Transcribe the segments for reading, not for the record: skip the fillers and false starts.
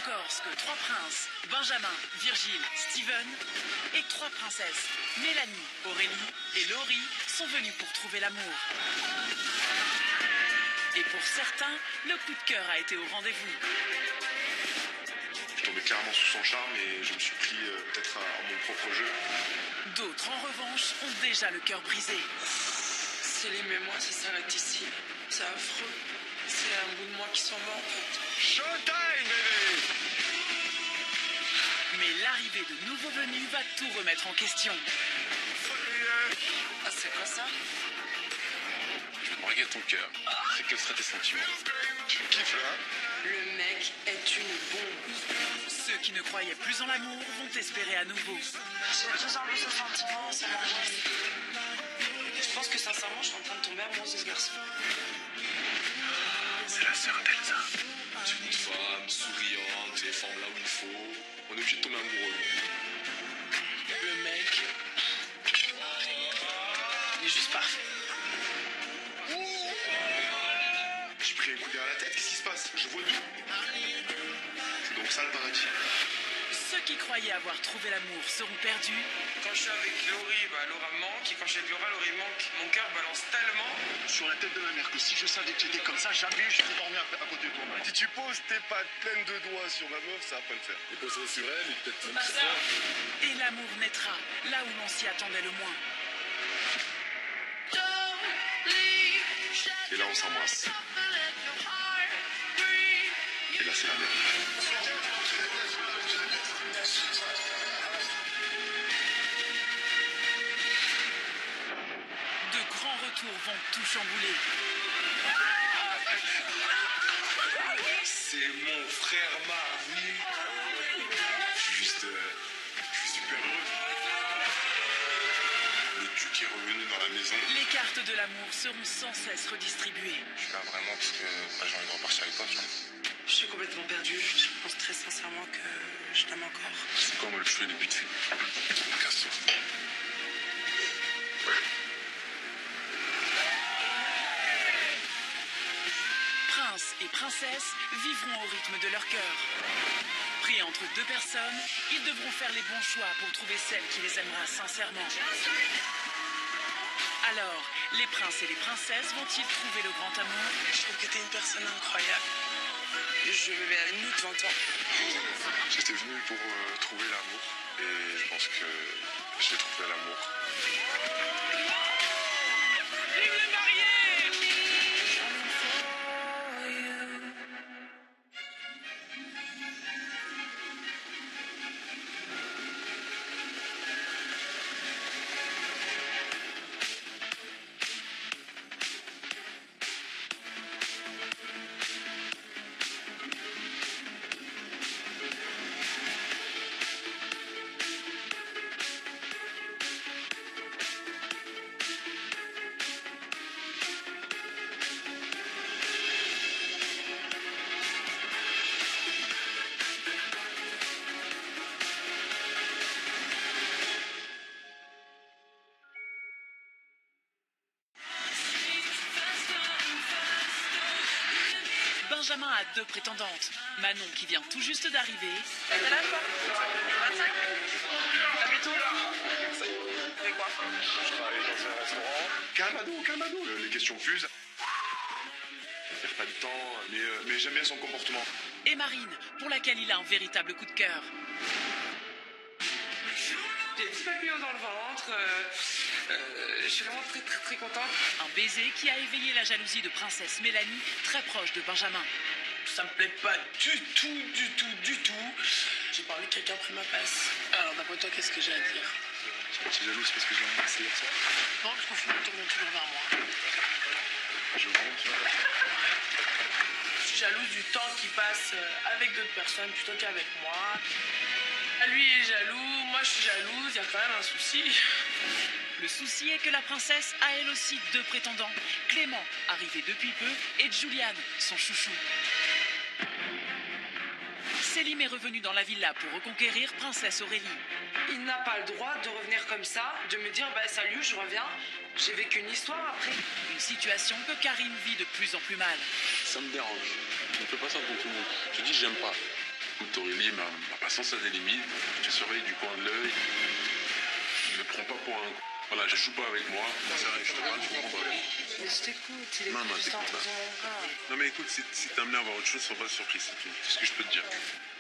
Corse que 3 princes, Benjamin, Virgile, Steven, et 3 princesses, Mélanie, Aurélie et Laurie, sont venus pour trouver l'amour. Et pour certains, le coup de cœur a été au rendez-vous. Je tombais clairement sous son charme et je me suis pris peut-être à mon propre jeu. D'autres, en revanche, ont déjà le cœur brisé. Célim et moi, ça s'arrête ici. C'est affreux. C'est un bout de moi qui s'en va, en fait. Showtime, bébé! Mais l'arrivée de nouveaux venus va tout remettre en question. Ah, c'est quoi ça? Regarde ton cœur. C'est quels seraient tes sentiments? Tu me kiffes là? Le mec est une bombe. Ceux qui ne croyaient plus en l'amour vont espérer à nouveau. J'ai de plus en plus de sentiments, ça m'angoisse. Je pense que sincèrement, je suis en train de tomber amoureuse de ce garçon. C'est la sœur d'Elsa. C'est une femme souriante et forme là où il faut. On est obligé de tomber amoureux. Le mec, il est juste parfait. J'ai pris un coup derrière la tête, qu'est-ce qui se passe? Je vois d'où? C'est donc ça le paradis. Ceux qui croyaient avoir trouvé l'amour seront perdus. Quand je suis avec Laurie, Laura me manque. Et quand je suis avec Laura, Laurie me manque. Mon cœur balance tellement. Sur la tête de ma mère que si je savais que j'étais comme ça, jamais je serais dormi à côté de toi. Si tu poses tes pattes pleines de doigts sur ma meuf, ça va pas le faire. Et poserai sur elle, et peut-être même sur toi. Et l'amour naîtra là où l'on s'y attendait le moins. Et là, on s'embrasse. Et là, c'est la même. De grands retours vont tout chambouler. C'est mon frère Marvin. Je suis super heureux. Le duc est revenu dans la maison. Les cartes de l'amour seront sans cesse redistribuées. Je suis là vraiment parce que j'ai envie de repartir avec toi, tu vois. Je suis complètement perdue. Je pense très sincèrement que je t'aime encore. C'est quoi, moi, le cheveu et les buts de fille? Casse-toi. Princes et princesses vivront au rythme de leur cœur. Pris entre deux personnes, ils devront faire les bons choix pour trouver celle qui les aimera sincèrement. Alors, les princes et les princesses vont-ils trouver le grand amour? Je trouve que t'es une personne incroyable. Je me mets à nu devant toi. J'étais venu pour trouver l'amour et je pense que j'ai trouvé l'amour. Vive les mariés! Benjamin a 2 prétendantes. Manon qui vient tout juste d'arriver. T'es là quoi? 25. T'as fait tout? Fais quoi? Je travaille dans un restaurant. Calmado. Les questions fusent. Je perds pas de temps, mais j'aime bien son comportement. Et Marine, pour laquelle il a un véritable coup de cœur. J'ai 10 papillons dans le ventre. Je suis vraiment très contente. Un baiser qui a éveillé la jalousie de princesse Mélanie, très proche de Benjamin. Ça me plaît pas du tout. J'ai pas envie que quelqu'un prenne ma place. Alors d'après toi, qu'est-ce que j'ai à dire? Tu es jalouse parce que j'ai embrassé hier soir. Non, je trouve que tu tournes toujours vers moi. Je rentre, tu vois. Je suis jalouse du temps qu'il passe avec d'autres personnes plutôt qu'avec moi. Lui est jaloux, moi je suis jalouse, il y a quand même un souci. Le souci est que la princesse a elle aussi 2 prétendants. Clément, arrivé depuis peu, et Juliane, son chouchou. Célim est revenu dans la villa pour reconquérir princesse Aurélie. Il n'a pas le droit de revenir comme ça, de me dire bah salut, je reviens. J'ai vécu une histoire après. Une situation que Karim vit de plus en plus mal. Ça me dérange. On ne fait pas ça pour tout le monde. Je dis j'aime pas. Écoute, Aurélie, ma patience a des limites. Je surveille du coin de l'œil. Ne me prends pas pour un... Voilà, je joue pas avec moi. C'est vrai, je te parle, je comprends pas. Mais je t'écoute, il est Non, juste en t'écoutes pas. faisant mon gars. Non mais écoute, si t'es amené à voir autre chose, sois pas surpris, c'est tout. C'est ce que je peux te dire.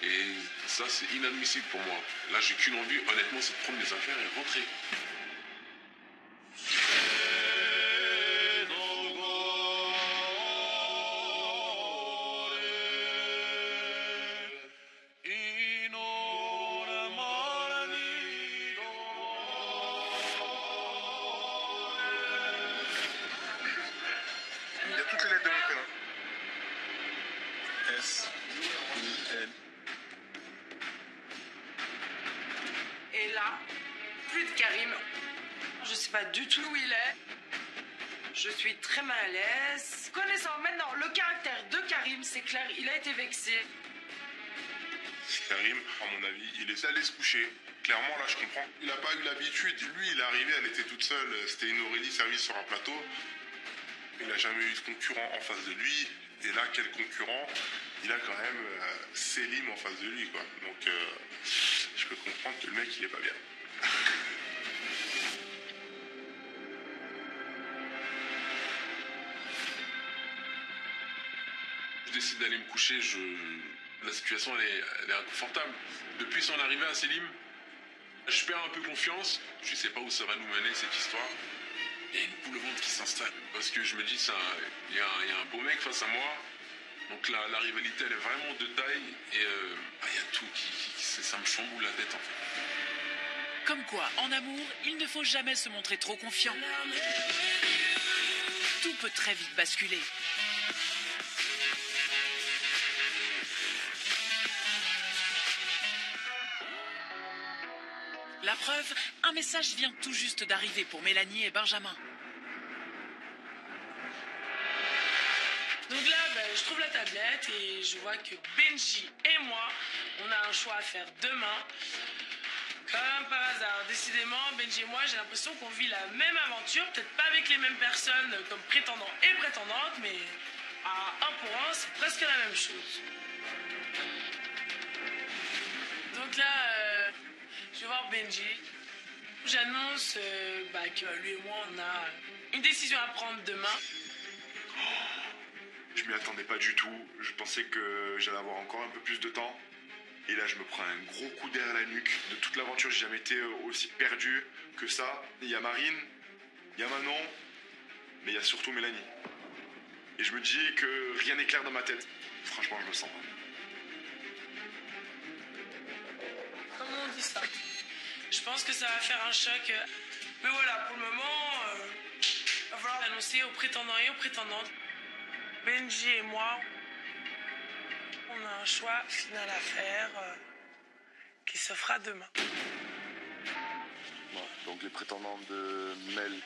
Et ça, c'est inadmissible pour moi. Là, j'ai qu'une envie, honnêtement, c'est de prendre mes affaires et rentrer. Il y a toutes les lettres de mon prénom. S, I, N. Et là, plus de Karim. Je sais pas du tout où il est. Je suis très mal à l'aise. Connaissant maintenant le caractère de Karim, c'est clair, il a été vexé. Karim, à mon avis, il est allé se coucher. Clairement, là, je comprends. Il n'a pas eu l'habitude. Lui, il est arrivé, elle était toute seule. C'était une Aurélie service sur un plateau. Il n'a jamais eu de concurrent en face de lui. Et là, quel concurrent? Il a quand même Selim en face de lui, quoi. Donc, je peux comprendre que le mec, il est pas bien. Je décide d'aller me coucher, la situation elle est inconfortable. Depuis son arrivée à Selim, je perds un peu confiance. Je sais pas où ça va nous mener cette histoire. Il y a une boule au ventre qui s'installe. Parce que je me dis, il y a un beau mec face à moi. Donc la rivalité elle est vraiment de taille. Et il y a tout ça me chamboule la tête en fait. Comme quoi, en amour, il ne faut jamais se montrer trop confiant. Tout peut très vite basculer. La preuve, un message vient tout juste d'arriver pour Mélanie et Benjamin. Donc là, je trouve la tablette et je vois que Benji et moi, on a un choix à faire demain. Comme par hasard, décidément, Benji et moi, j'ai l'impression qu'on vit la même aventure, peut-être pas avec les mêmes personnes comme prétendants et prétendantes, mais à 1 pour 1, c'est presque la même chose. Donc là, je vais voir Benji. J'annonce que lui et moi, on a une décision à prendre demain. Je m'y attendais pas du tout. Je pensais que j'allais avoir encore un peu plus de temps. Et là, je me prends un gros coup derrière la nuque. De toute l'aventure, j'ai jamais été aussi perdu que ça. Il y a Marine, il y a Manon, mais il y a surtout Mélanie. Et je me dis que rien n'est clair dans ma tête. Franchement, je me sens pas. Comment on dit ça? Je pense que ça va faire un choc. Mais voilà, pour le moment, il va falloir l'annoncer aux prétendants et aux prétendantes. Benji et moi, on a un choix final à faire qui se fera demain. Bon, donc les prétendants de Mel,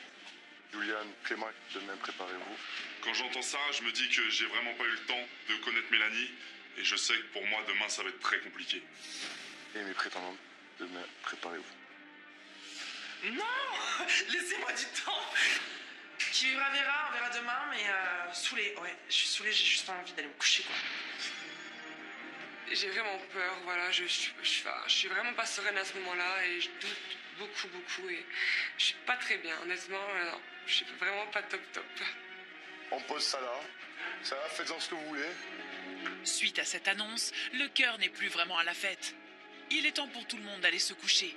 Juliane, Clément, demain, préparez-vous. Quand j'entends ça, je me dis que j'ai vraiment pas eu le temps de connaître Mélanie. Et je sais que pour moi, demain, ça va être très compliqué. Et mes prétendants, demain, préparez-vous. Non! Laissez-moi du temps! Qui verra, verra, on verra demain, mais saoulée. Ouais, je suis saoulée, j'ai juste pas envie d'aller me coucher, quoi. J'ai vraiment peur, voilà, je suis vraiment pas sereine à ce moment-là et je doute beaucoup et je suis pas très bien, honnêtement, non, je suis vraiment pas top. On pose ça là. Ça va, faites-en ce que vous voulez. Suite à cette annonce, le cœur n'est plus vraiment à la fête. Il est temps pour tout le monde d'aller se coucher.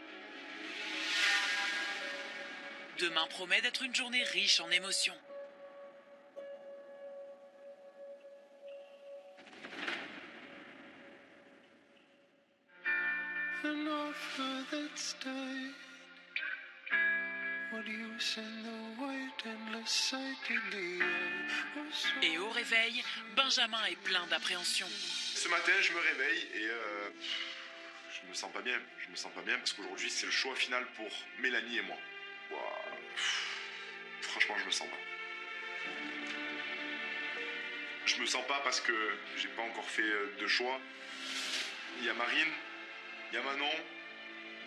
Demain promet d'être une journée riche en émotions. Et au réveil, Benjamin est plein d'appréhension. Ce matin, je me réveille et je me sens pas bien. Je me sens pas bien parce qu'aujourd'hui, c'est le choix final pour Mélanie et moi. Ouah. Franchement, je me sens pas. Je me sens pas parce que j'ai pas encore fait de choix. Il y a Marine, il y a Manon,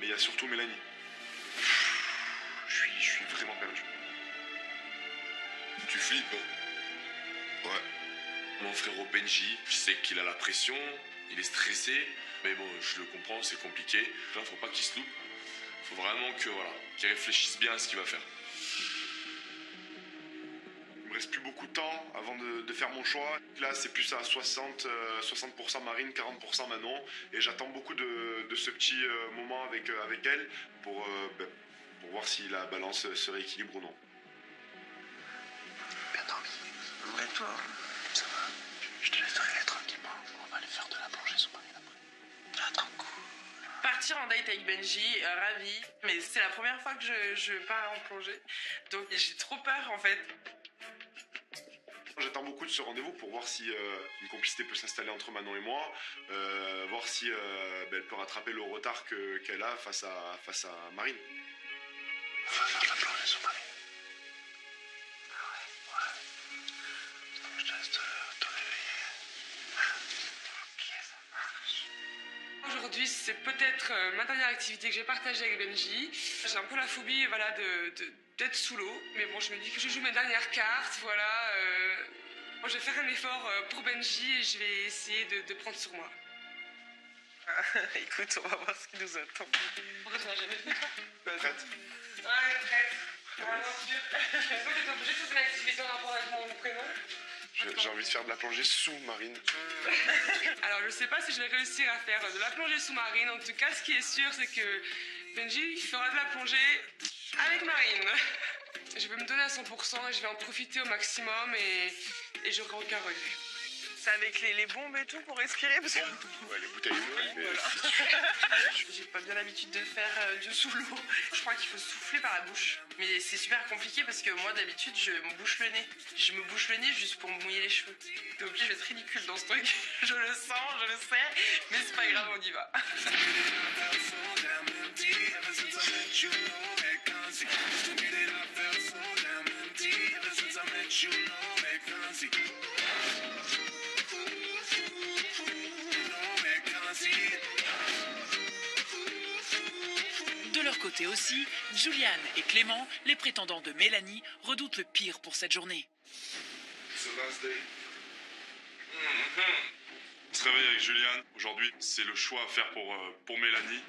mais il y a surtout Mélanie. Je suis vraiment perdu. Tu flippes? Ouais. Mon frérot Benji, je sais qu'il a la pression, il est stressé. Mais bon, je le comprends, c'est compliqué. Là, faut pas qu'il se loupe. Faut vraiment que, voilà, qu'il réfléchisse bien à ce qu'il va faire. Il me reste plus beaucoup de temps avant de faire mon choix. Là, c'est plus à 60% Marine, 40% Manon. Et j'attends beaucoup de ce petit moment avec elle pour voir si la balance se rééquilibre ou non. Bien dormi. Ouais, toi, ça va. Je te laisserai aller tranquillement. On va aller faire de la plongée sous-marine après. Ah, trop cool. Partir en date avec Benji, ravi. Mais c'est la première fois que je pars en plongée. Donc j'ai trop peur en fait. J'attends beaucoup de ce rendez-vous pour voir si une complicité peut s'installer entre Manon et moi, voir si elle peut rattraper le retard qu'elle a face à Marine. On va faire de la plongée sous-marine. Ah ouais. Je te laisse te réveiller. Ok, ça marche. Aujourd'hui, c'est peut-être ma dernière activité que j'ai partagée avec Benji. J'ai un peu la phobie, voilà, d'être sous l'eau. Mais bon, je me dis que je joue mes dernières cartes, voilà. Bon, je vais faire un effort pour Benji et je vais essayer de prendre sur moi. Écoute, on va voir ce qui nous attend. Pourquoi tu n'as jamais fait ça? Prête? Ouais, prête. Aventure. Est-ce que tu es obligé de faire une activité en rapport avec mon prénom? J'ai envie de faire de la plongée sous-marine. Alors, je sais pas si je vais réussir à faire de la plongée sous-marine. En tout cas, ce qui est sûr, c'est que Benji fera de la plongée avec Marine. Je vais me donner à 100% et je vais en profiter au maximum et j'aurai aucun regret. C'est avec les bombes et tout pour respirer parce que... Ouais, les bouteilles d'eau. J'ai pas bien l'habitude de faire du sous l'eau. Je crois qu'il faut souffler par la bouche. Mais c'est super compliqué parce que moi d'habitude je me bouche le nez. Je me bouche le nez juste pour me mouiller les cheveux. Donc je vais être ridicule dans ce truc. Je le sens, je le sais, mais c'est pas grave, on y va. De leur côté aussi, Juliane et Clément, les prétendants de Mélanie, redoutent le pire pour cette journée. On se réveille avec Juliane. Aujourd'hui, c'est le choix à faire pour Mélanie.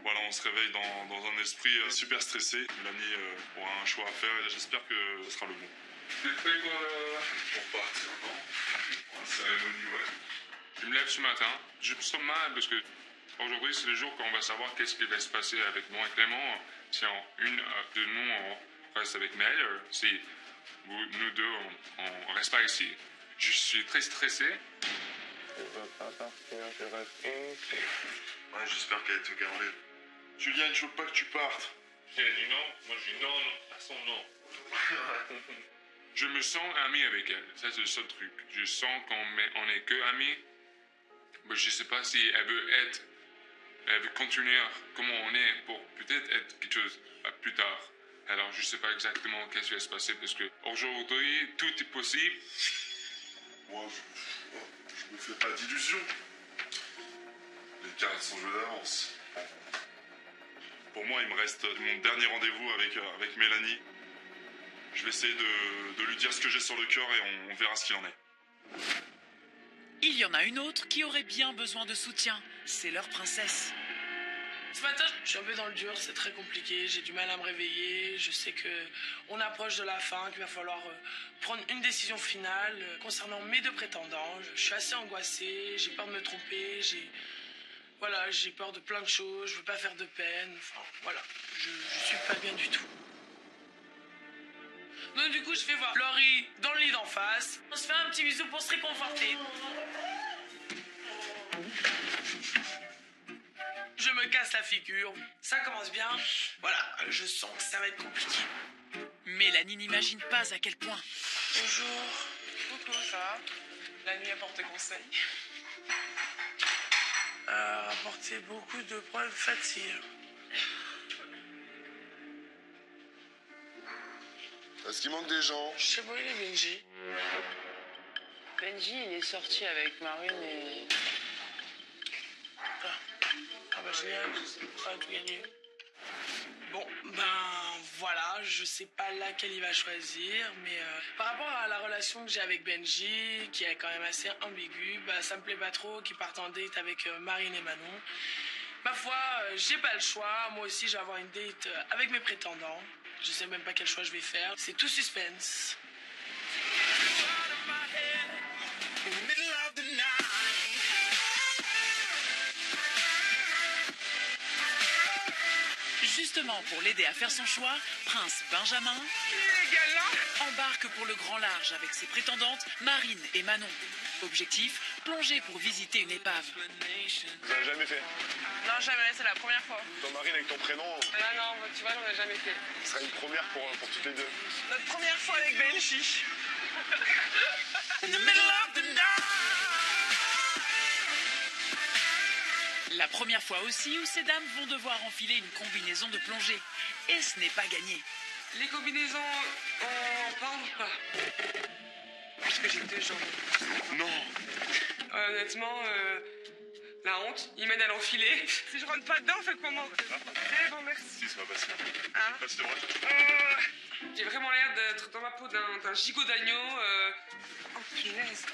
Voilà, on se réveille dans un esprit super stressé. Mélanie aura un choix à faire et j'espère que ce sera le bon. T'es prêt pour partir, non? Pour la cérémonie, ouais. Je me lève ce matin, je me sens mal parce que aujourd'hui c'est le jour quand on va savoir qu'est-ce qui va se passer avec moi et Clément. Si une de nous on reste avec Mel, si nous deux on reste pas ici. Je suis très stressé. Ouais, j'espère qu'elle te garder. Juliane, je veux pas que tu partes. Elle a dit non, moi je dis non, à son nom. Je me sens ami avec elle, ça c'est le seul truc. Je sens qu'on est que amis. Mais je sais pas si elle veut continuer comme on est pour peut-être être quelque chose plus tard. Alors je sais pas exactement qu'est-ce qui va se passer parce que aujourd'hui tout est possible. Moi, je me fais pas d'illusions. Les cartes sont jouées d'avance. Pour moi, il me reste mon dernier rendez-vous avec Mélanie. Je vais essayer de lui dire ce que j'ai sur le cœur et on verra ce qu'il en est. Il y en a une autre qui aurait bien besoin de soutien. C'est leur princesse. Ce matin, je suis un peu dans le dur, c'est très compliqué, j'ai du mal à me réveiller, je sais qu'on approche de la fin, qu'il va falloir prendre une décision finale concernant mes deux prétendants. Je suis assez angoissée, j'ai peur de me tromper, j'ai peur de plein de choses, je veux pas faire de peine, enfin voilà, je suis pas bien du tout. Donc du coup, je fais voir Laurie dans le lit d'en face, on se fait un petit bisou pour se réconforter. Je me casse la figure, ça commence bien. Voilà, je sens que ça va être compliqué. Mélanie n'imagine pas à quel point. Bonjour. Coucou, ça va? La nuit a porté conseil. Apporté beaucoup de problèmes de fatigue. Est-ce qu'il manque des gens? Je sais pas, il est Benji. Benji, il est sorti avec Marine et... Ah bah génial, ça a tout gagné. Bon, ben voilà, je sais pas laquelle il va choisir, mais par rapport à la relation que j'ai avec Benji, qui est quand même assez ambiguë, bah ça me plaît pas trop qu'il parte en date avec Marine et Manon. Ma foi, j'ai pas le choix, moi aussi je vais avoir une date avec mes prétendants. Je sais même pas quel choix je vais faire, c'est tout suspense. Justement, pour l'aider à faire son choix, Prince Benjamin embarque pour le grand large avec ses prétendantes Marine et Manon. Objectif, plonger pour visiter une épave. Vous n'avez jamais fait? Non, jamais, c'est la première fois. Toi, Marine, avec ton prénom, Ah non, tu vois, j'en ai jamais fait. ce sera une première pour toutes les deux. Notre première fois avec Benji. La première fois aussi où ces dames vont devoir enfiler une combinaison de plongée. Et ce n'est pas gagné. Les combinaisons, on parle ou pas? Parce que j'ai 2 jambes. Non. Honnêtement, la honte, il m'aide à l'enfiler. Si je rentre pas dedans, on fait comment? Eh bon, merci. Si, ça va passer. Hein? Passe de droite. J'ai vraiment l'air d'être dans la peau d'un gigot d'agneau. Oh punaise.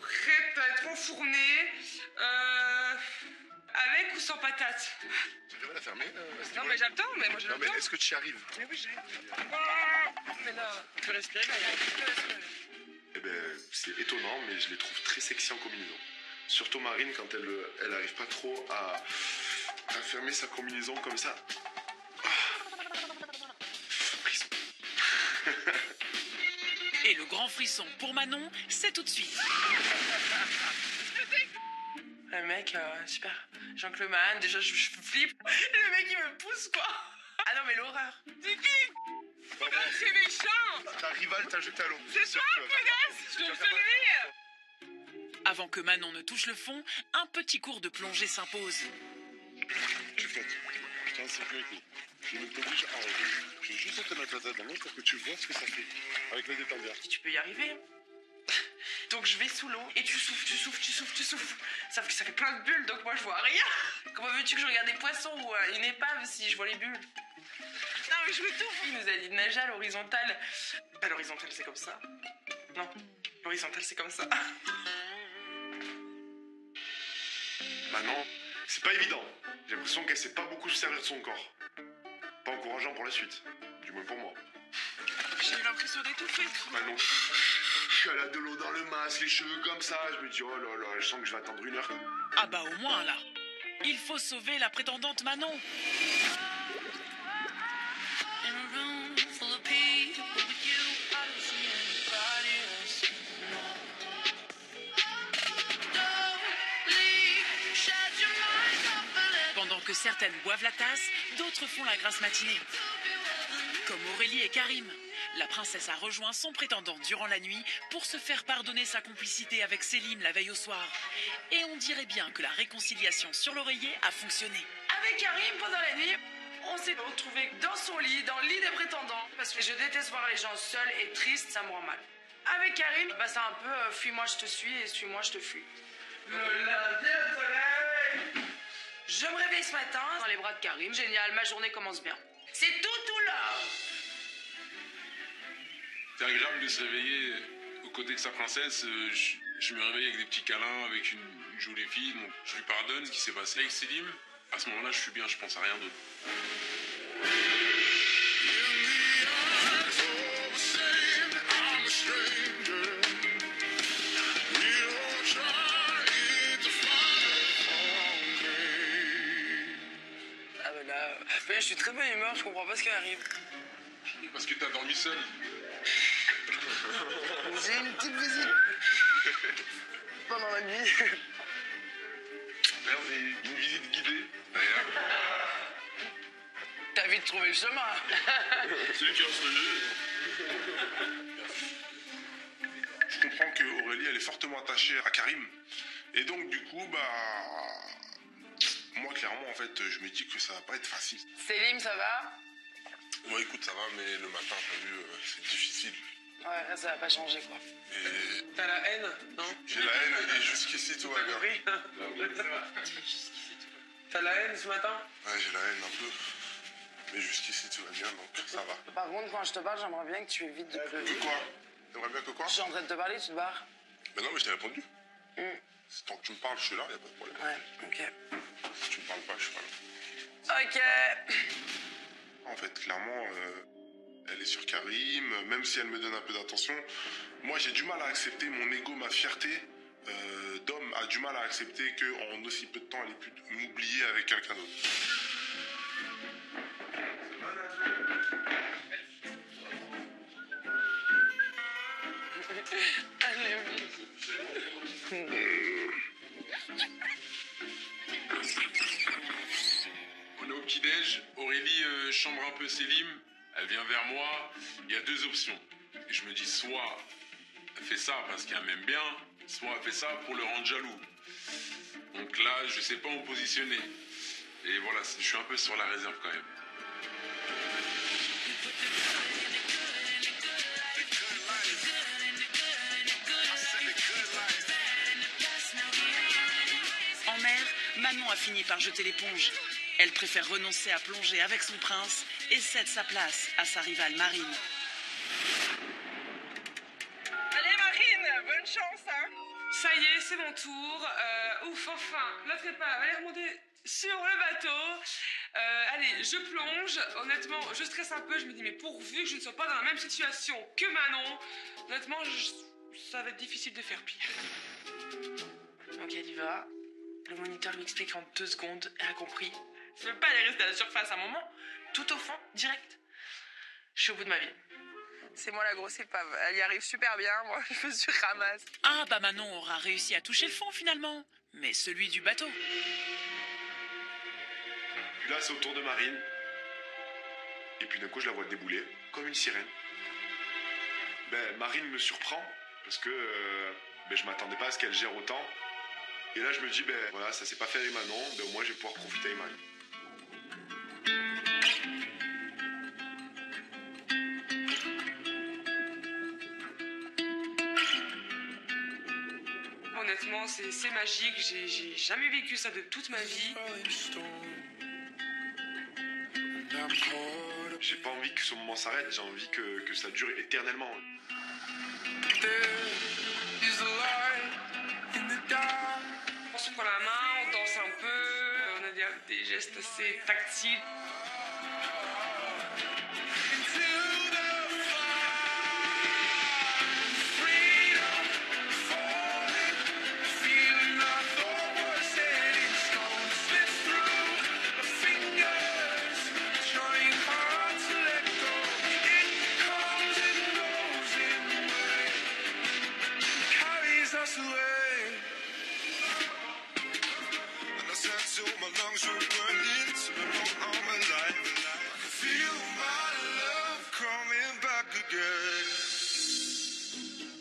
Prête à être enfournée. Avec ou sans patate? Tu devrais la fermer. Non, mais j'attends, mais moi je Non, l'attends. mais est-ce que tu y arrives? Mais oui, j'arrive. Mais là, tu peux respirer, là, tu peux respirer. Eh ben, c'est étonnant, mais je les trouve très sexy en combinaison. Surtout Marine, quand elle arrive pas trop à fermer sa combinaison comme ça. Frisson. Et le grand frisson pour Manon, c'est tout de suite. Le mec, super. Jean-Claude Van, déjà je flippe. Et le mec il me pousse quoi. Ah non mais l'horreur. C'est qui? C'est méchant. Ta rivale t'a jeté à l'eau. C'est toi, punaise. Je te le Avant que Manon ne touche le fond, un petit cours de plongée s'impose. Tu fais. Je t'en sécurité. Je ne t'oblige à enlever. Je vais juste te mettre la tête dans l'eau pour que tu vois ce que ça fait. Avec le détendeur. Tu peux y arriver. Donc je vais sous l'eau et tu souffles, tu souffles, tu souffles, tu souffles. Sauf que ça fait plein de bulles donc moi je vois rien. Comment veux-tu que je regarde des poissons ou une épave si je vois les bulles? Non mais je m'étouffe. Il nous a dit de nager à l'horizontale. Pas l'horizontale c'est comme ça. Non, l'horizontale c'est comme ça. Manon, c'est pas évident. J'ai l'impression qu'elle sait pas beaucoup se servir de son corps. Pas encourageant pour la suite. Du moins pour moi. J'ai eu l'impression d'étouffer. Manon, elle a de l'eau dans le masque, les cheveux comme ça. Je me dis, oh là là, je sens que je vais attendre 1 heure. Ah bah au moins là. Il faut sauver la prétendante Manon. Pendant que certaines boivent la tasse, d'autres font la grasse matinée. Comme Aurélie et Karim. La princesse a rejoint son prétendant durant la nuit pour se faire pardonner sa complicité avec Selim la veille au soir. Et on dirait bien que la réconciliation sur l'oreiller a fonctionné. Avec Karim, pendant la nuit, on s'est retrouvés dans son lit, dans le lit des prétendants. Parce que je déteste voir les gens seuls et tristes, ça me rend mal. Avec Karim, bah c'est un peu fuis-moi je te suis et suis-moi je te fuis. Le lundi au soleil. Je me réveille ce matin dans les bras de Karim. Génial, ma journée commence bien. C'est tout là. C'est agréable de se réveiller aux côtés de sa princesse. Je me réveille avec des petits câlins, avec une jolie fille. Donc je lui pardonne ce qui s'est passé avec Selim. À ce moment-là, je suis bien, je pense à rien d'autre. Ah ben là, je suis très bonne humeur, je comprends pas ce qui arrive. Parce que t'as dormi seul. J'ai une petite visite pendant la nuit. Merde, une visite guidée. T'as vite trouvé le chemin. C'est lui qui lance le jeu. Je comprends que Aurélie elle est fortement attachée à Karim. Et donc du coup, moi clairement en fait, je me dis que ça va pas être facile. Selim, ça va? Moi écoute, ça va, mais le matin, t'as vu, c'est difficile. Ouais, ça va pas changer quoi. Et T'as la haine, non? j'ai la haine et jusqu'ici tout va bien. T'as la haine ce matin? Ouais, j'ai la haine un peu. Mais jusqu'ici, tout va bien, donc ça va. Par contre, quand je te parle, j'aimerais bien que tu évites de pleurer. Que quoi? T'aimerais bien que quoi? Je suis en train de te parler, tu te barres. Mais non, mais je t'ai répondu. Tant que tu me parles, je suis là, y a pas de problème. Ouais, ok. Si tu me parles pas, je suis pas là. Ok. En fait, clairement, elle est sur Karim, même si elle me donne un peu d'attention. Moi, j'ai du mal à accepter mon ego, ma fierté. D'homme a du mal à accepter qu'en aussi peu de temps, elle ait pu m'oublier avec quelqu'un d'autre. On est au petit-déj, Aurélie chambre un peu Selim, elle vient vers moi, il y a deux options. Et je me dis soit elle fait ça parce qu'elle m'aime bien, soit elle fait ça pour le rendre jaloux. Donc là, je sais pas où me positionner. Et voilà, je suis un peu sur la réserve quand même. En mer, Manon a fini par jeter l'éponge. Elle préfère renoncer à plonger avec son prince et cède sa place à sa rivale Marine. Allez Marine, bonne chance hein. Ça y est, c'est mon tour. Ouf, enfin, l'autre épave, allez remonter sur le bateau. Allez, je plonge. Honnêtement, je stresse un peu. Je me dis, mais pourvu que je ne sois pas dans la même situation que Manon. Honnêtement, ça va être difficile de faire pire. Donc elle y va. Le moniteur lui explique en 2 secondes. Elle a compris. Je veux pas aller rester à la surface un moment. Tout au fond, direct. Je suis au bout de ma vie. C'est moi la grosse épave. Elle y arrive super bien. Moi, je me suis ramasse. Ah bah Manon aura réussi à toucher le fond finalement, mais celui du bateau. Puis là, c'est au tour de Marine. Et puis d'un coup, je la vois débouler, comme une sirène. Marine me surprend, parce que je m'attendais pas à ce qu'elle gère autant. Et là, je me dis, voilà, ça s'est pas fait avec Manon, au moins, je vais pouvoir profiter avec Marine. Honnêtement, c'est magique. J'ai jamais vécu ça de toute ma vie. J'ai pas envie que ce moment s'arrête, j'ai envie que ça dure éternellement. On se prend la main, on danse un peu, on a des gestes assez tactiles.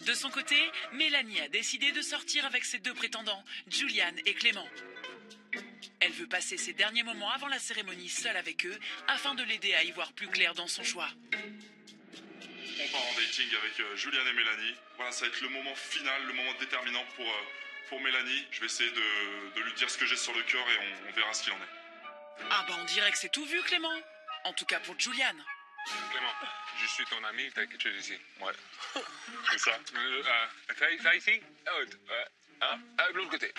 De son côté, Mélanie a décidé de sortir avec ses 2 prétendants, Julian et Clément. Elle veut passer ses derniers moments avant la cérémonie seule avec eux, afin de l'aider à y voir plus clair dans son choix. On part en dating avec Julian et Mélanie. Voilà, ça va être le moment final, le moment déterminant pour Mélanie. Je vais essayer de lui dire ce que j'ai sur le cœur et on verra ce qu'il en est. Ah bah on dirait que c'est tout vu, Clément. En tout cas pour Julian. Clément, je suis ton ami, t'as quelque chose ici. Ouais, c'est ça. Ça ici? De l'autre côté.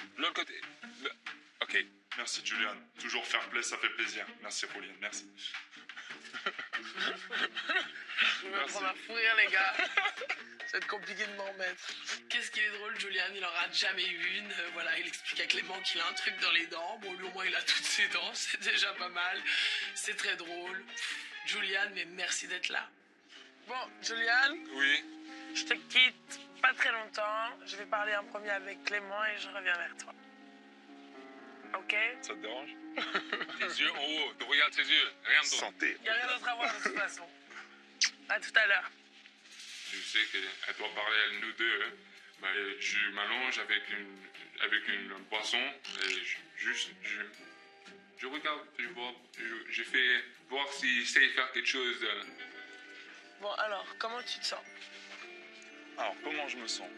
Ok. Merci Julian. Toujours fair play, ça fait plaisir. Merci Pauline, merci. Je vais me prendre un fou rire, les gars. Ça va être compliqué de m'en remettre. Qu'est-ce qu'il est drôle, Julian, il en rate jamais une. Voilà, il explique à Clément qu'il a un truc dans les dents. Bon, lui au moins il a toutes ses dents, c'est déjà pas mal. C'est très drôle. Julian, mais merci d'être là. Bon, Julian, Oui. je te quitte pas très longtemps. Je vais parler en premier avec Clément et je reviens vers toi. Ok? Ça te dérange? Tes yeux en haut, regarde tes yeux, rien d'autre. Santé. Il n'y a rien d'autre à voir de toute façon. À tout à l'heure. Je sais qu'elle doit parler à nous deux. Hein. Tu m'allonges avec une boisson et je regarde, je fais voir s'il sait faire quelque chose. Bon, alors, comment tu te sens? Alors, comment je me sens?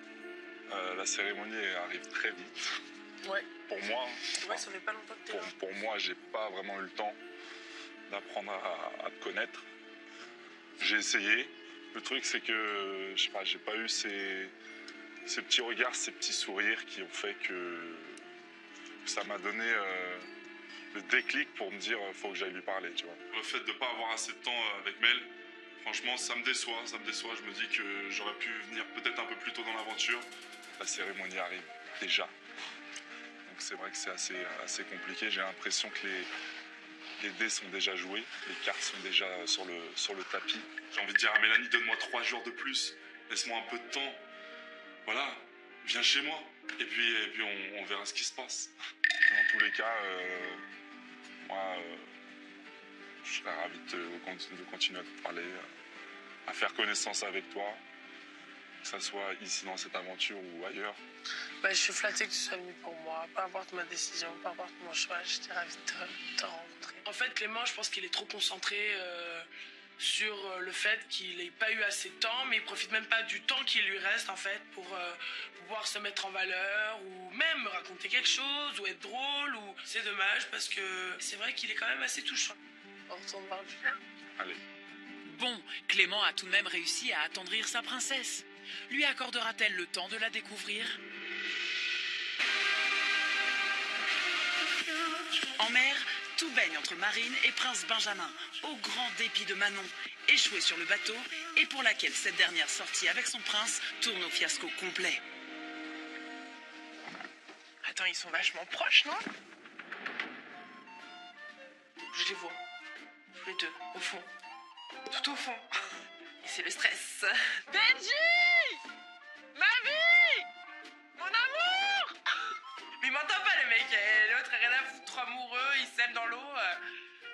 La cérémonie arrive très vite. Ouais. Pour moi, Ouais, ça fait pas longtemps que t'es là. pour moi, j'ai pas vraiment eu le temps d'apprendre à te connaître. J'ai essayé. Le truc, c'est que, je sais pas, j'ai pas eu ces petits regards, ces petits sourires qui ont fait que ça m'a donné le déclic pour me dire faut que j'aille lui parler, tu vois. Le fait de ne pas avoir assez de temps avec Mel, franchement, ça me déçoit. Je me dis que j'aurais pu venir peut-être un peu plus tôt dans l'aventure. La cérémonie arrive déjà. Donc c'est vrai que c'est assez compliqué. J'ai l'impression que les dés sont déjà joués, les cartes sont déjà sur le tapis. J'ai envie de dire à Mélanie, donne-moi 3 jours de plus, laisse-moi un peu de temps. Voilà, viens chez moi. Et puis on verra ce qui se passe. Dans tous les cas, moi, je serais ravi de continuer à te parler, à faire connaissance avec toi, que ce soit ici dans cette aventure ou ailleurs. Bah, je suis flattée que tu sois venu pour moi. Peu importe ma décision, peu importe mon choix, j'étais ravie de te rencontrer. En fait, Clément, je pense qu'il est trop concentré sur le fait qu'il n'ait pas eu assez de temps, mais il profite même pas du temps qui lui reste, en fait, pour pouvoir se mettre en valeur, ou même raconter quelque chose, ou être drôle, ou... C'est dommage, parce que c'est vrai qu'il est quand même assez touchant. On retourne voir Julien. Allez. Bon, Clément a tout de même réussi à attendrir sa princesse. Lui accordera-t-elle le temps de la découvrir? En mer, tout baigne entre Marine et Prince Benjamin, au grand dépit de Manon, échouée sur le bateau et pour laquelle cette dernière sortie avec son prince tourne au fiasco complet. Attends, ils sont vachement proches, non? Je les vois. Tous les deux, au fond. Tout au fond. Et c'est le stress. Benji! Ma vie! Mon amour! Mais il m'entend pas, le mec. L'autre est rien à foutre, trop amoureux, il s'aime dans l'eau.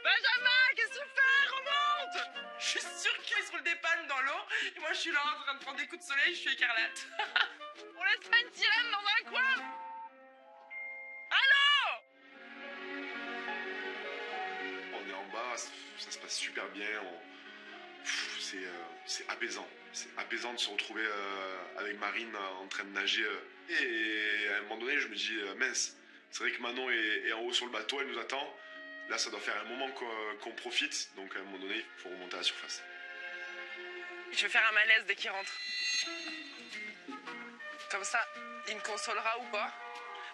Benjamin, qu'est-ce que tu fais? Remonte! Je suis sûre qu'il se roule des pannes dans l'eau. Et moi, je suis là en train de prendre des coups de soleil, je suis écarlate. On laisse pas une sirène dans un coin? Allô? On est en bas, ça se passe super bien. C'est apaisant. C'est apaisant de se retrouver avec Marine en train de nager. Et à un moment donné, je me dis, mince, c'est vrai que Manon est en haut sur le bateau, elle nous attend. Là, ça doit faire un moment qu'on profite. Donc, à un moment donné, il faut remonter à la surface. Je vais faire un malaise dès qu'il rentre. Comme ça, il me consolera ou pas?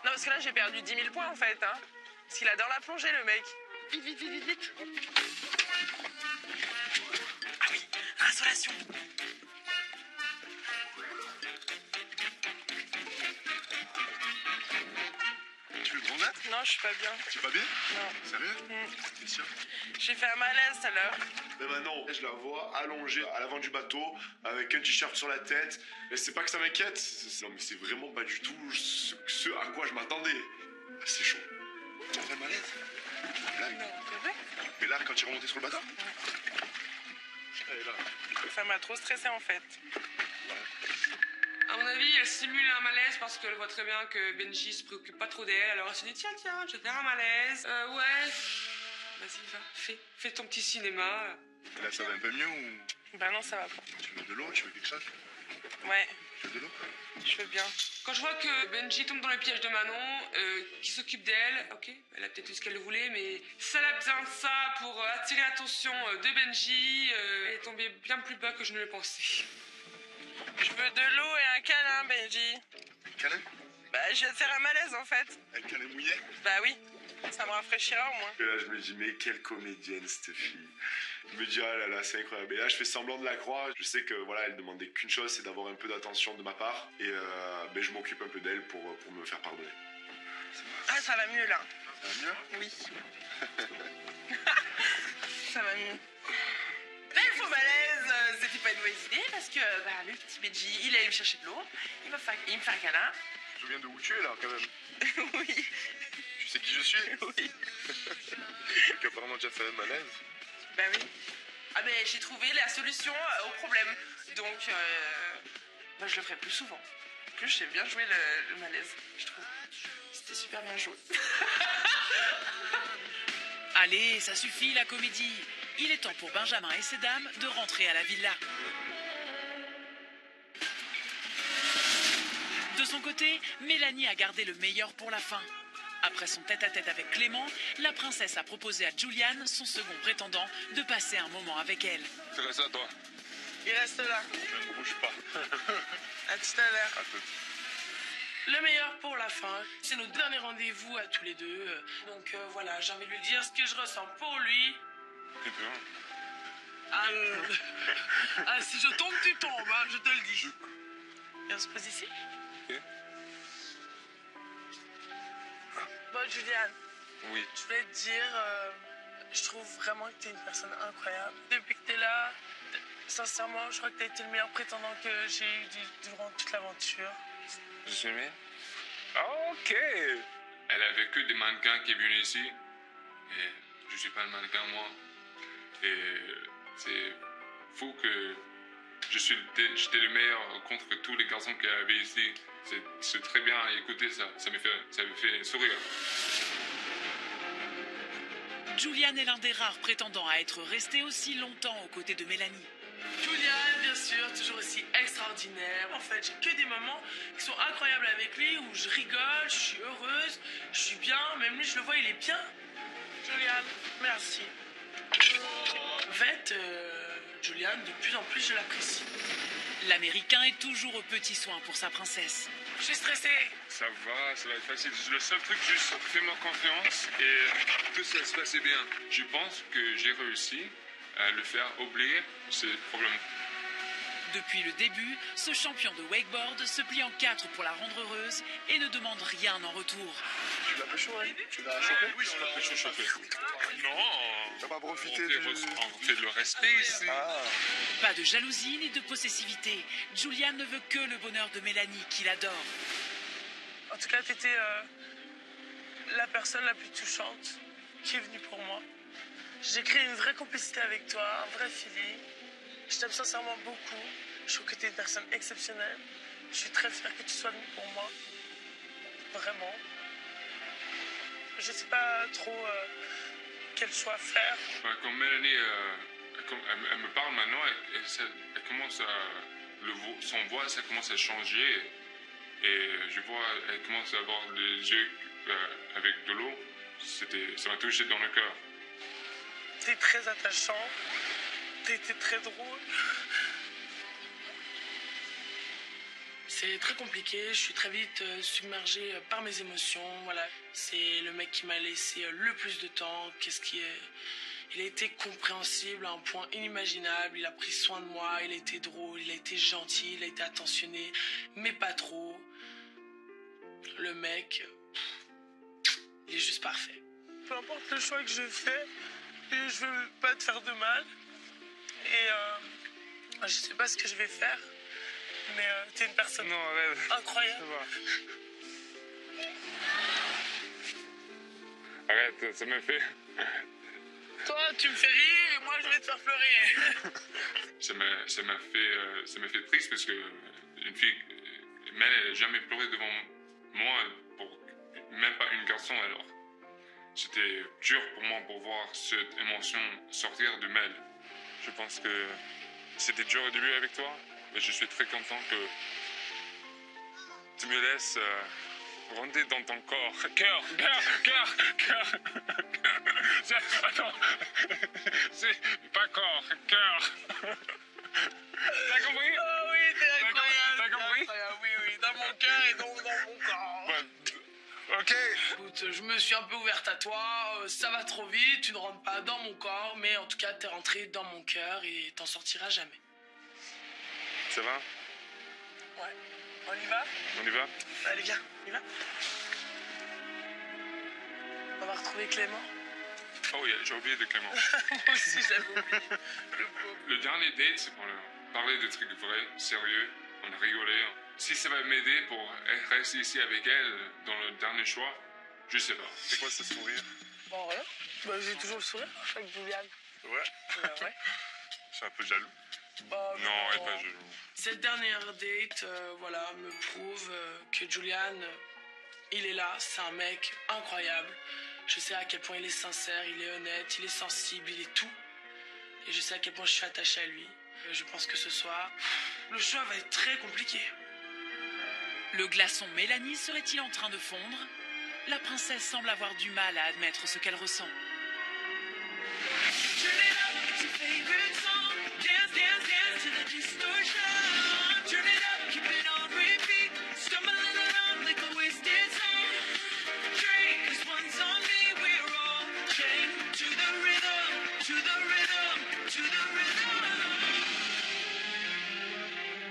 Non, parce que là, j'ai perdu 10 000 points, en fait. Hein. Parce qu'il adore la plongée, le mec. Vite, vite, vite, vite, vite. Ah oui, insolation. Tu veux qu'on mette? Non, je suis pas bien. Tu vas bien? Non. Sérieux? T'es sûr? J'ai fait un malaise tout à l'heure. Mais maintenant, je la vois allongée à l'avant du bateau, avec un t-shirt sur la tête. Et c'est pas que ça m'inquiète, non mais c'est vraiment pas du tout ce à quoi je m'attendais. Ah, c'est chaud. Tu as fait un malaise? Blague. Non, c'est vrai? Mais là, quand tu es remonté sur le bateau? Elle est là. Ça m'a trop stressé en fait. À mon avis, elle simule un malaise parce qu'elle voit très bien que Benji se préoccupe pas trop d'elle. Alors elle se dit tiens, je vais faire un malaise. Ouais. Vas-y, va, fais ton petit cinéma. Et là, ça va un peu mieux ou Bah non, ça va pas. tu veux de l'eau? Tu veux quelque chose? Ouais, Tu veux de l'eau? je veux bien. Quand je vois que Benji tombe dans le piège de Manon, qui s'occupe d'elle, ok, elle a peut-être eu ce qu'elle voulait, mais si elle a besoin de ça pour attirer l'attention de Benji, elle est tombée bien plus bas que je ne le pensais. Je veux de l'eau et un câlin, Benji. Un câlin? Bah, je vais te faire un malaise en fait. Un câlin mouillé? Bah oui, ça me rafraîchira au moins. Et là, je me dis, mais quelle comédienne, cette fille. Je me dis, ah là là, c'est incroyable. Et là, je fais semblant de la croire. Je sais que voilà, elle demandait qu'une chose, c'est d'avoir un peu d'attention de ma part. Et ben, je m'occupe un peu d'elle pour me faire pardonner. Ah, ça va mieux là. Ça va mieux? Oui. Ça va mieux. Là, le faux malaise, c'était pas une mauvaise idée parce que bah, le petit Benji, il allait me chercher de l'eau. Il me fait un câlin. Tu te souviens de où tu es là, quand même? Oui. Tu sais qui je suis? Oui. Tu as apparemment déjà fait un malaise. Bah oui. Ah ben j'ai trouvé la solution au problème. Donc bah, je le ferai plus souvent. En plus j'ai bien joué le malaise, je trouve. C'était super bien joué. Allez, ça suffit la comédie. Il est temps pour Benjamin et ses dames de rentrer à la villa. De son côté, Mélanie a gardé le meilleur pour la fin. Après son tête-à-tête avec Clément, la princesse a proposé à Julian, son second prétendant, de passer un moment avec elle. Tu restes à toi. Il reste là. Je ne bouge pas. À tout à l'heure. À tout. Le meilleur pour la fin, c'est notre dernier rendez-vous à tous les deux. Donc voilà, j'ai envie de lui dire ce que je ressens pour lui. Tu peux, hein. Si je tombe, tu tombes, hein, je te le dis. Et on se pose ici. Ok. Bon, Julian, Oui. je voulais te dire, je trouve vraiment que tu es une personne incroyable. Depuis que tu es là, sincèrement, je crois que tu as été le meilleur prétendant que j'ai eu durant toute l'aventure. Je suis aimé. Ok. Elle avait que des mannequins qui viennent ici. Et je suis pas un mannequin, moi. Et c'est fou que j'étais le meilleur contre tous les garçons qu'il y avait ici. C'est très bien à écouter ça. Ça me fait sourire. Julian est l'un des rares prétendants à être resté aussi longtemps aux côtés de Mélanie. Julian, bien sûr, toujours aussi extraordinaire. En fait, j'ai que des moments qui sont incroyables avec lui, où je rigole, je suis heureuse, je suis bien. Même lui, je le vois, il est bien. Julian, merci. En fait, Julian, de plus en plus, je l'apprécie. L'Américain est toujours aux petits soins pour sa princesse. Je suis stressé. Ça va être facile. Le seul truc, juste fais-moi confiance et tout ça se passe bien. Je pense que j'ai réussi à le faire oublier ces problèmes. Depuis le début, ce champion de wakeboard se plie en 4 pour la rendre heureuse et ne demande rien en retour. Tu l'as pécho, hein? Tu l'as chopé? Oui, je l'ai chopé. Non. T'as pas profité On fait le respect ici. Ah. Pas de jalousie ni de possessivité. Julian ne veut que le bonheur de Mélanie, qu'il adore. En tout cas, t'étais la personne la plus touchante qui est venue pour moi. J'ai créé une vraie complicité avec toi, un vrai feeling. Je t'aime sincèrement beaucoup. Je trouve que t'es une personne exceptionnelle. Je suis très fière que tu sois venue pour moi. Vraiment. Je sais pas trop quel choix faire. Quand Mélanie, elle me parle maintenant, elle commence à... son voix, ça commence à changer. Et je vois, elle commence à avoir les yeux avec de l'eau. Ça m'a touché dans le cœur. T'es très attachant. T'étais très drôle. C'est très compliqué, je suis très vite submergée par mes émotions. Voilà, c'est le mec qui m'a laissé le plus de temps. Il a été compréhensible à un point inimaginable. Il a pris soin de moi, il a été drôle, il a été gentil, il a été attentionné, mais pas trop. Le mec, il est juste parfait. Peu importe le choix que je fais, je veux pas te faire de mal. Et je sais pas ce que je vais faire. Mais t'es une personne incroyable. Arrête, ça me fait... Toi, tu me fais rire et moi, je vais te faire pleurer. ça m'a fait triste parce que une fille, Mel, elle n'a jamais pleuré devant moi, même pas une garçon alors. C'était dur pour moi pour voir cette émotion sortir de Mel. Je pense que c'était dur au début avec toi. Mais je suis très content que tu me laisses rentrer dans ton corps. Cœur. Attends, c'est pas corps, cœur. T'as compris? Oh oui, t'es incroyable. T'as compris? Oui, dans mon cœur et donc dans mon corps. Ouais. Ok. Écoute, je me suis un peu ouverte à toi. Ça va trop vite, tu ne rentres pas dans mon corps, mais en tout cas, t'es rentré dans mon cœur et t'en sortiras jamais. Ça va? Ouais. On y va? On y va? Allez, viens, on y va. On va retrouver Clément. Oh oui, j'ai oublié de Clément. Moi aussi, j'avais oublié. Le dernier date, c'est qu'on a parlé de trucs vrais, sérieux. On a rigolé. Si ça va m'aider pour rester ici avec elle dans le dernier choix, je sais pas. C'est quoi ce sourire? Bon, rien. Bah, j'ai toujours le sourire avec Julian. Ouais? Ouais. Je suis un peu jaloux. Non, elle est pas jaloux. Cette dernière date, voilà, me prouve que Julian, il est là, c'est un mec incroyable. Je sais à quel point il est sincère, il est honnête, il est sensible, il est tout. Et je sais à quel point je suis attachée à lui. Je pense que ce soir, le choix va être très compliqué. Le glaçon Mélanie serait-il en train de fondre? la princesse semble avoir du mal à admettre ce qu'elle ressent.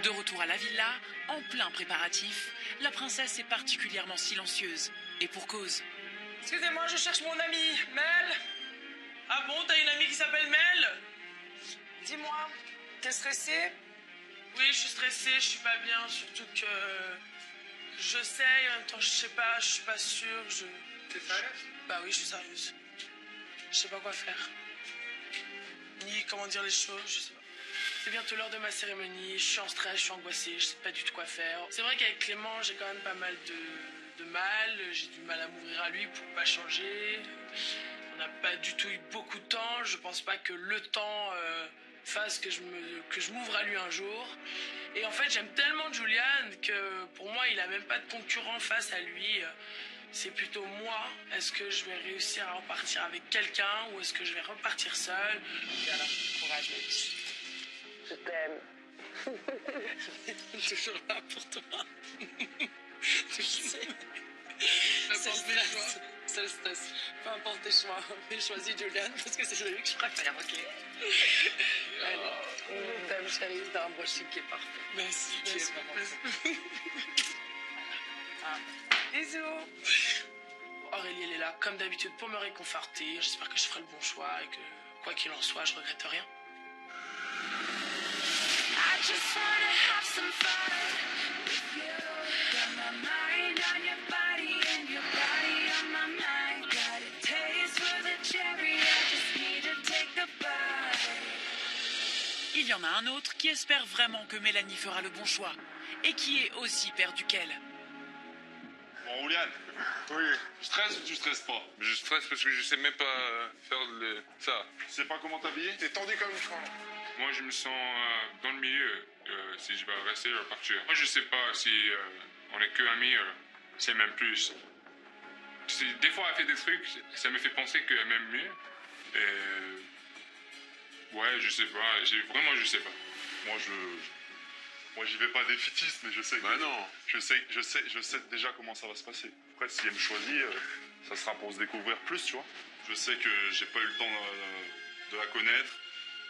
De retour à la villa, en plein préparatif, la princesse est particulièrement silencieuse. Et pour cause. Excusez-moi, je cherche mon amie, Mel. Ah bon, t'as une amie qui s'appelle Mel? Dis-moi, t'es stressée? Oui, je suis stressée, je suis pas bien, surtout que... J'essaye, en même temps, je sais pas, je suis pas sûre, T'es sérieuse? Bah oui, je suis sérieuse. Je sais pas quoi faire. Ni comment dire les choses, je sais pas. C'est bientôt l'heure de ma cérémonie, je suis en stress, je suis angoissée, je sais pas du tout quoi faire. C'est vrai qu'avec Clément, j'ai quand même pas mal de mal, j'ai du mal à m'ouvrir à lui pour pas changer. On n'a pas du tout eu beaucoup de temps, je pense pas que le temps fasse que je m'ouvre à lui un jour. Et en fait, j'aime tellement Julian que pour moi, il a même pas de concurrent face à lui. C'est plutôt moi. Est-ce que je vais réussir à repartir avec quelqu'un ou est-ce que je vais repartir seule? Voilà, courage, ma biche. Je t'aime. Toujours là pour toi. Tu le sais. C'est le stress. Peu importe tes choix. Mais choisis Julian parce que c'est celui que je préfère, ok? Allez, je t'aime, chérie. C'est un brushing qui est parfait. Merci. Tu es vraiment voilà. Bisous. Aurélie, elle est là, comme d'habitude, pour me réconforter. J'espère que je ferai le bon choix et que, quoi qu'il en soit, je regrette rien. I just wanna have some fun with you. Got my mind on your body and your body on my mind. Got a taste for the cherry, I just need to take the bite. Il y en a un autre qui espère vraiment que Mélanie fera le bon choix et qui est aussi perdu qu'elle. Bon, Julian. Oui. Tu stresses ou tu stresses pas? Je stresse parce que je sais même pas faire ça. Tu sais pas comment t'habiller? T'es tendu comme une fois. Moi, je me sens dans le milieu. Si je vais rester, je vais partir. Moi, je sais pas si on est que amis, c'est même plus. Des fois, elle fait des trucs, ça me fait penser qu'elle m'aime mieux. Ouais, je sais pas. Vraiment, je sais pas. Moi, j'y vais pas défaitiste, mais je sais que... Bah non. Je sais déjà comment ça va se passer. Après, si elle me choisit, ça sera pour se découvrir plus, tu vois. Je sais que j'ai pas eu le temps de la connaître.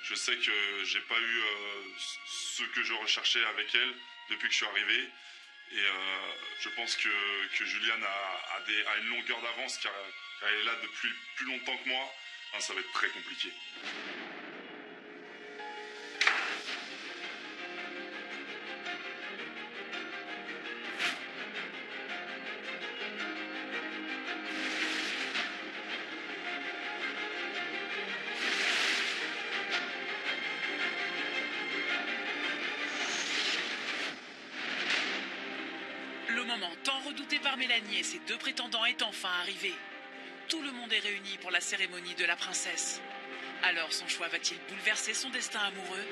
Je sais que j'ai pas eu ce que je recherchais avec elle depuis que je suis arrivé. Et je pense que Juliane a une longueur d'avance car elle est là depuis plus longtemps que moi. Hein, ça va être très compliqué. Le moment tant redouté par Mélanie et ses deux prétendants est enfin arrivé. Tout le monde est réuni pour la cérémonie de la princesse. Alors son choix va-t-il bouleverser son destin amoureux?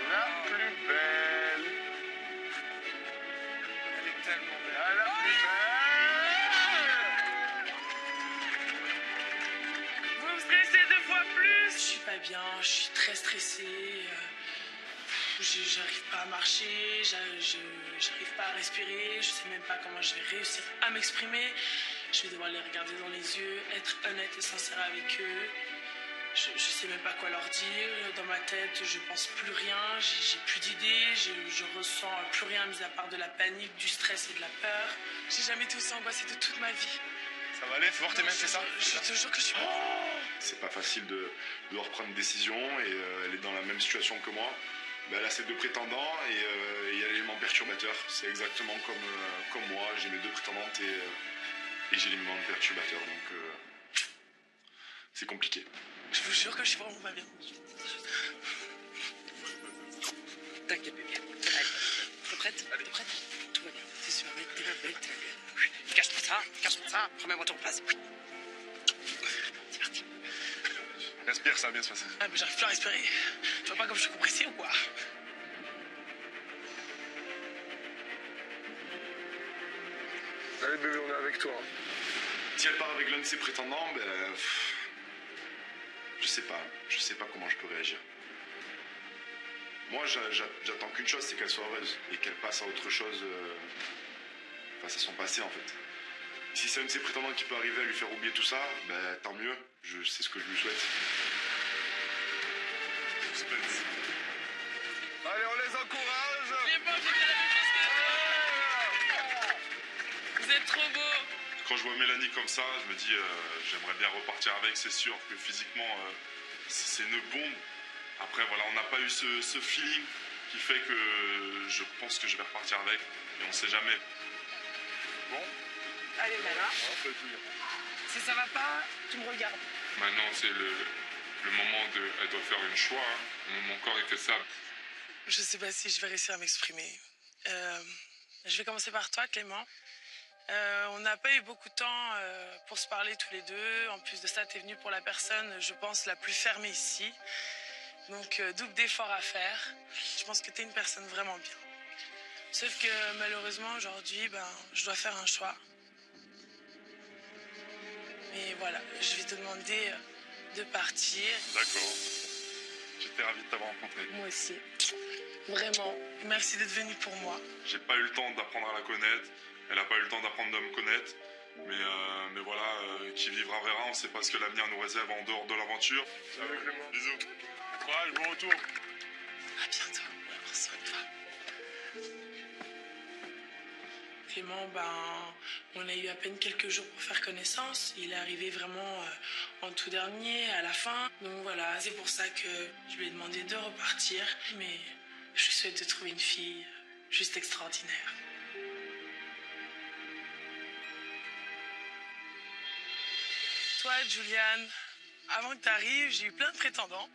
La plus belle. Elle est tellement belle. Ah, la plus belle. Vous me stressez 2 fois plus. Je suis pas bien, je suis très stressée. J'arrive pas à marcher, j'arrive pas à respirer, je sais même pas comment je vais réussir à m'exprimer. Je vais devoir les regarder dans les yeux, être honnête et sincère avec eux. Je sais même pas quoi leur dire. Dans ma tête, je pense plus rien, j'ai plus d'idées, je ressens plus rien mis à part de la panique, du stress et de la peur. J'ai jamais été aussi angoissée de toute ma vie. Ça va aller, faut voir tes mains, c'est ça? Je te jure que je suis... C'est pas facile de devoir prendre une décision et elle est dans la même situation que moi. Ben, elle a ses deux prétendants et il y a l'élément perturbateur. C'est exactement comme moi, j'ai mes deux prétendantes et j'ai l'élément perturbateur. Donc c'est compliqué. Je vous jure que je suis vraiment pas bien. T'inquiète, bébé. T'es prête? T'es prête? Tout va bien. T'es sûr, mec, t'es belle, t'es belle. Cache-moi ça, remets-moi ton place. C'est parti. Respire, ça va bien se passer. Ah, mais j'arrive plus à respirer. Tu vois pas comme je suis compressé ou quoi? Allez bébé, on est avec toi. Si elle part avec l'un de ses prétendants, ben... Je sais pas comment je peux réagir. Moi, j'attends qu'une chose, c'est qu'elle soit heureuse et qu'elle passe à autre chose face à son passé, en fait. Si c'est un de ses prétendants qui peut arriver à lui faire oublier tout ça, ben tant mieux. C'est ce que je lui souhaite. Suspense. Allez, on les encourage. Clément, j'ai fait la même chose que toi. Vous êtes trop beau. Quand je vois Mélanie comme ça, je me dis, j'aimerais bien repartir avec. C'est sûr que physiquement, c'est une bombe. Après, voilà, on n'a pas eu ce feeling qui fait que je pense que je vais repartir avec. Et on sait jamais. Bon. Allez, voilà. Si ça va pas, tu me regardes. Maintenant, c'est le moment de... Elle doit faire un choix. Hein. Mon corps, il fait ça. Je sais pas si je vais réussir à m'exprimer. Je vais commencer par toi, Clément. On n'a pas eu beaucoup de temps pour se parler tous les deux. En plus de ça, tu es venu pour la personne, je pense, la plus fermée ici. Donc, double d'efforts à faire. Je pense que tu es une personne vraiment bien. Sauf que malheureusement, aujourd'hui, je dois faire un choix. Mais voilà, je vais te demander de partir. D'accord. J'étais ravi de t'avoir rencontré. Moi aussi. Vraiment. Merci d'être venu pour moi. J'ai pas eu le temps d'apprendre à la connaître. Elle a pas eu le temps d'apprendre de me connaître. Mais voilà, qui vivra verra. On sait pas ce que l'avenir nous réserve en dehors de l'aventure. Salut Clément. Bisous. Courage, bon retour. À bientôt. Prends soin de toi. Clément, on a eu à peine quelques jours pour faire connaissance. Il est arrivé vraiment en tout dernier, à la fin. Donc voilà, c'est pour ça que je lui ai demandé de repartir. Mais je lui souhaite de trouver une fille juste extraordinaire. Toi, Juliane, avant que tu arrives, j'ai eu plein de prétendants.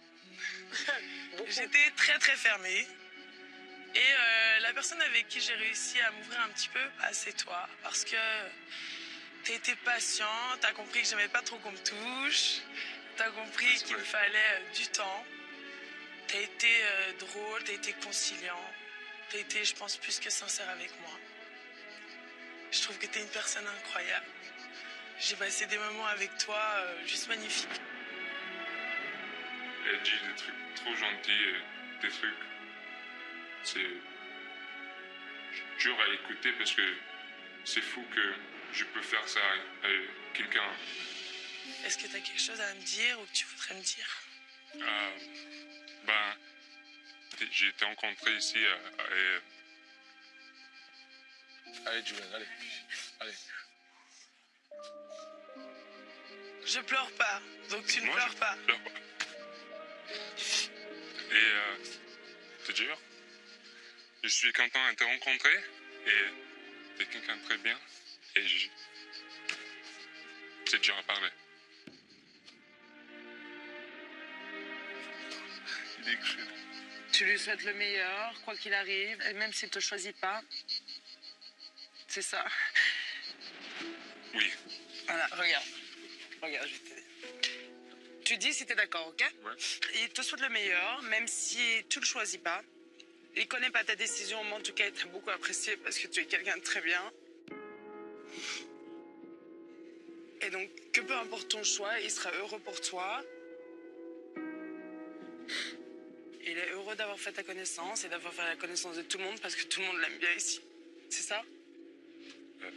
J'étais très très fermée. Et la personne avec qui j'ai réussi à m'ouvrir un petit peu, c'est toi. Parce que t'as été patient, t'as compris que j'aimais pas trop qu'on me touche, t'as compris qu'il me fallait du temps, t'as été drôle, t'as été conciliant, t'as été, je pense, plus que sincère avec moi. Je trouve que t'es une personne incroyable. J'ai passé des moments avec toi juste magnifiques. Elle dit des trucs trop gentils, des trucs... C'est dur à écouter parce que c'est fou que je peux faire ça à quelqu'un. Est-ce que tu as quelque chose à me dire ou que tu voudrais me dire? J'ai été rencontré ici Allez, Julian, allez. Allez. Je pleure pas, donc tu ne pleures pas. Je pleure pas. Et c'est dur. Je suis content de te rencontrer et t'es quelqu'un de très bien et c'est dur à parler. Il est excellent. Tu lui souhaites le meilleur, quoi qu'il arrive, et même s'il ne te choisit pas. C'est ça. Oui. Voilà, regarde. Regarde, je vais t'aider. Tu dis si t'es d'accord, ok? Ouais. Il te souhaite le meilleur, même si tu le choisis pas. Il connaît pas ta décision, mais en tout cas, il t'a beaucoup apprécié parce que tu es quelqu'un de très bien. Et donc, que peu importe ton choix, il sera heureux pour toi. Il est heureux d'avoir fait ta connaissance et d'avoir fait la connaissance de tout le monde parce que tout le monde l'aime bien ici. C'est ça? Ouais.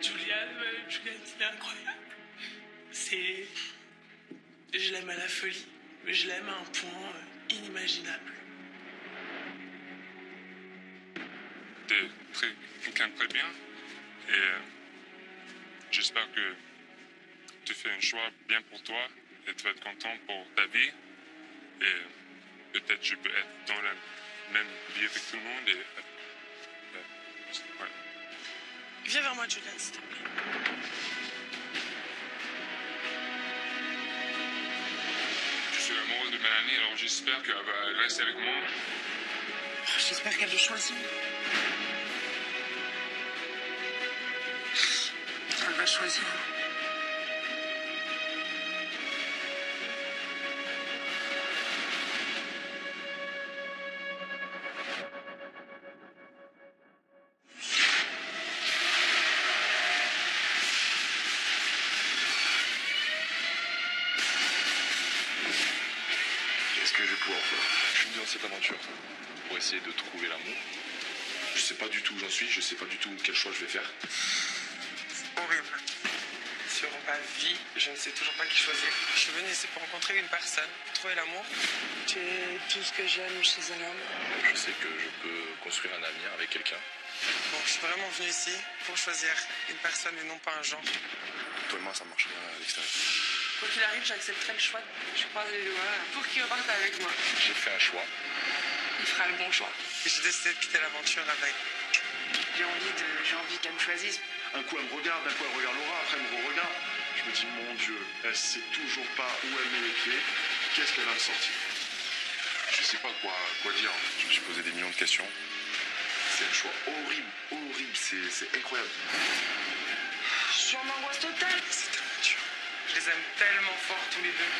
Juliane, c'est incroyable. Je l'aime à la folie. Je l'aime à un point inimaginable. T'es quelqu'un de très bien et j'espère que tu fais un choix bien pour toi et tu vas être content pour ta vie et peut-être je peux être dans la même vie avec tout le monde et ouais. Viens vers moi, Juliane, s'il te plaît. Je suis amoureux de Mélanie, alors j'espère qu'elle va rester avec moi. J'espère qu'elle le choisit. Elle va choisir. Qu'est-ce que je vais pouvoir faire? Je suis venu dans cette aventure pour essayer de trouver l'amour. Je sais pas du tout où j'en suis, je sais pas du tout quel choix je vais faire. Horrible. Sur ma vie, je ne sais toujours pas qui choisir. Je suis venu ici pour rencontrer une personne, pour trouver l'amour. Tu es tout ce que j'aime chez un homme. Je sais que je peux construire un avenir avec quelqu'un. Bon, je suis vraiment venu ici pour choisir une personne et non pas un genre. Toi et moi, ça marcherait à l'extérieur. Quoi qu'il arrive, j'accepterai le choix. Je croise les doigts pour qu'il reparte avec moi. J'ai fait un choix. Il fera le bon choix. J'ai décidé de quitter l'aventure avec. J'ai envie qu'elle me choisisse. Un coup, elle me regarde, un coup, elle regarde Laura, après, elle me regarde. Je me dis, mon Dieu, elle sait toujours pas où elle met les pieds. Qu'est-ce qu'elle va me sortir? Je sais pas quoi dire. Je me suis posé des millions de questions. C'est un choix horrible, c'est incroyable. Je suis en angoisse totale. Cette aventure. Je les aime tellement fort tous les deux.